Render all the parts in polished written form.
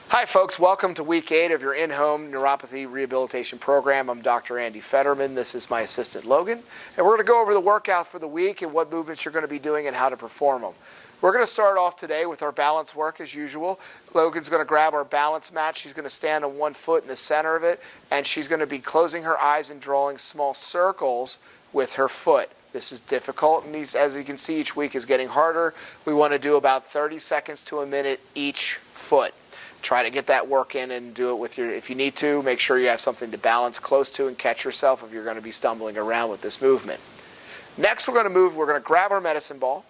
Hi folks, welcome to week 8 of your in-home neuropathy rehabilitation program. I'm Dr. Andy Fetterman. This is my assistant Logan, and we're going to go over the workout for the week and what movements you're going to be doing and how to perform them. We're going to start off today with our balance work as usual. Logan's going to grab our balance mat. She's going to stand on one foot in the center of it, and she's going to be closing her eyes and drawing small circles with her foot. This is difficult, and as you can see, each week is getting harder. We want to do about 30 seconds to a minute each foot. Try to get that work in and do it with if you need to, make sure you have something to balance close to and catch yourself if you're going to be stumbling around with this movement. Next, we're going to grab our medicine ball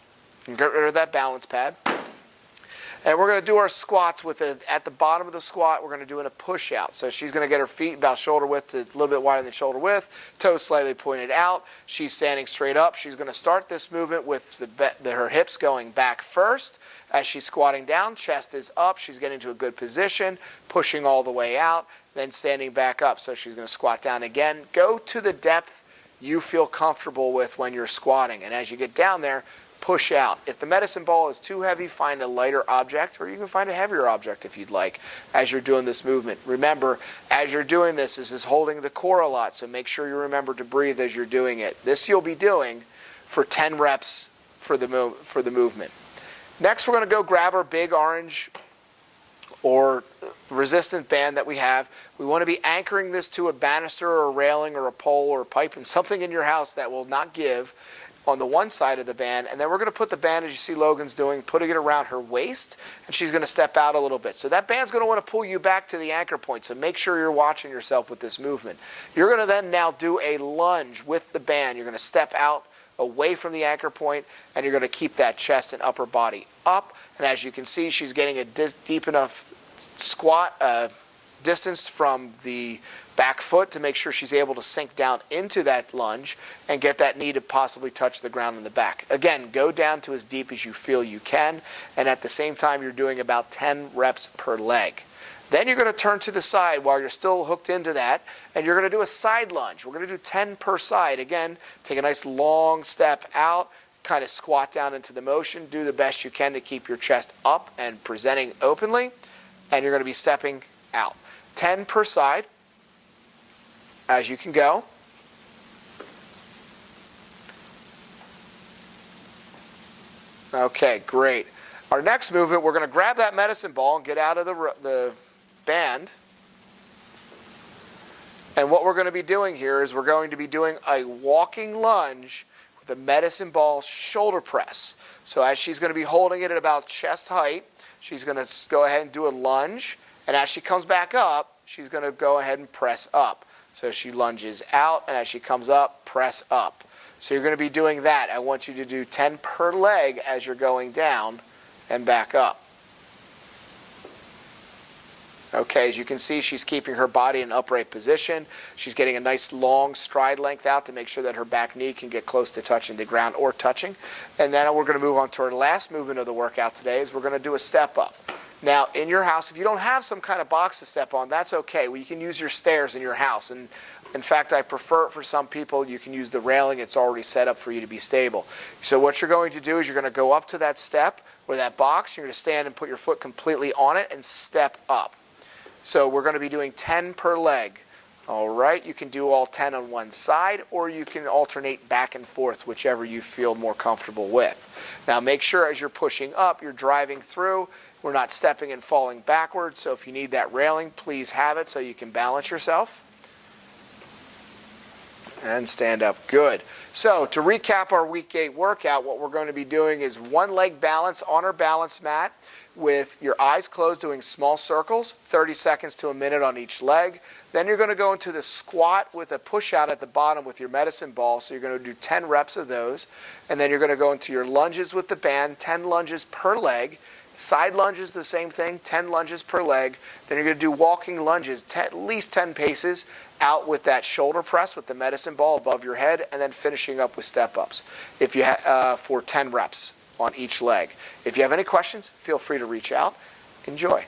and get rid of that balance pad. And we're going to do our squats at the bottom of the squat, we're going to do a push out. So she's going to get her feet about shoulder width to a little bit wider than shoulder width, toes slightly pointed out. She's standing straight up. She's going to start this movement with her hips going back first. As she's squatting down, chest is up. She's getting to a good position, pushing all the way out, then standing back up. So she's going to squat down again. Go to the depth you feel comfortable with when you're squatting. And as you get down there, push out. If the medicine ball is too heavy, find a lighter object, or you can find a heavier object if you'd like as you're doing this movement. Remember, as you're doing this is holding the core a lot, so make sure you remember to breathe as you're doing it. This you'll be doing for 10 reps for the movement. Next, we're going to go grab our big orange or resistant band that we have. We want to be anchoring this to a banister or a railing or a pole or a pipe and something in your house that will not give on the one side of the band, and then we're going to put the band, as you see Logan's doing, putting it around her waist, and she's going to step out a little bit. So that band's going to want to pull you back to the anchor point, so make sure you're watching yourself with this movement. You're going to then now do a lunge with the band. You're going to step out away from the anchor point, and you're going to keep that chest and upper body up. And as you can see, she's getting a deep enough squat distance from the back foot to make sure she's able to sink down into that lunge and get that knee to possibly touch the ground in the back. Again, go down to as deep as you feel you can, and at the same time you're doing about 10 reps per leg. Then you're going to turn to the side while you're still hooked into that, and you're going to do a side lunge. We're going to do 10 per side. Again, take a nice long step out, kind of squat down into the motion, do the best you can to keep your chest up and presenting openly, and you're going to be stepping out. 10 per side as you can go. Okay, great. Our next movement, we're going to grab that medicine ball and get out of the band. And what we're going to be doing here is we're going to be doing a walking lunge with a medicine ball shoulder press. So as she's going to be holding it at about chest height, she's going to go ahead and do a lunge. And as she comes back up, she's going to go ahead and press up. So she lunges out, and as she comes up, press up. So you're going to be doing that. I want you to do 10 per leg as you're going down and back up. Okay, as you can see, she's keeping her body in an upright position. She's getting a nice long stride length out to make sure that her back knee can get close to touching the ground or touching. And then we're going to move on to our last movement of the workout today is we're going to do a step up. Now, in your house, if you don't have some kind of box to step on, that's okay. Well, you can use your stairs in your house. And in fact, I prefer it for some people. You can use the railing. It's already set up for you to be stable. So what you're going to do is you're going to go up to that step or that box. You're going to stand and put your foot completely on it and step up. So we're going to be doing 10 per leg. All right, you can do all 10 on one side, or you can alternate back and forth, whichever you feel more comfortable with. Now make sure as you're pushing up, you're driving through. We're not stepping and falling backwards, so if you need that railing, please have it so you can balance yourself. And stand up. Good. So to recap our week 8 workout, what we're going to be doing is one leg balance on our balance mat with your eyes closed, doing small circles, 30 seconds to a minute on each leg. Then you're going to go into the squat with a push out at the bottom with your medicine ball. So you're going to do 10 reps of those. And then you're going to go into your lunges with the band, 10 lunges per leg. Side lunges, the same thing, 10 lunges per leg. Then you're going to do walking lunges, at least 10 paces out with that shoulder press with the medicine ball above your head, and then finishing up with step-ups for 10 reps on each leg. If you have any questions, feel free to reach out. Enjoy.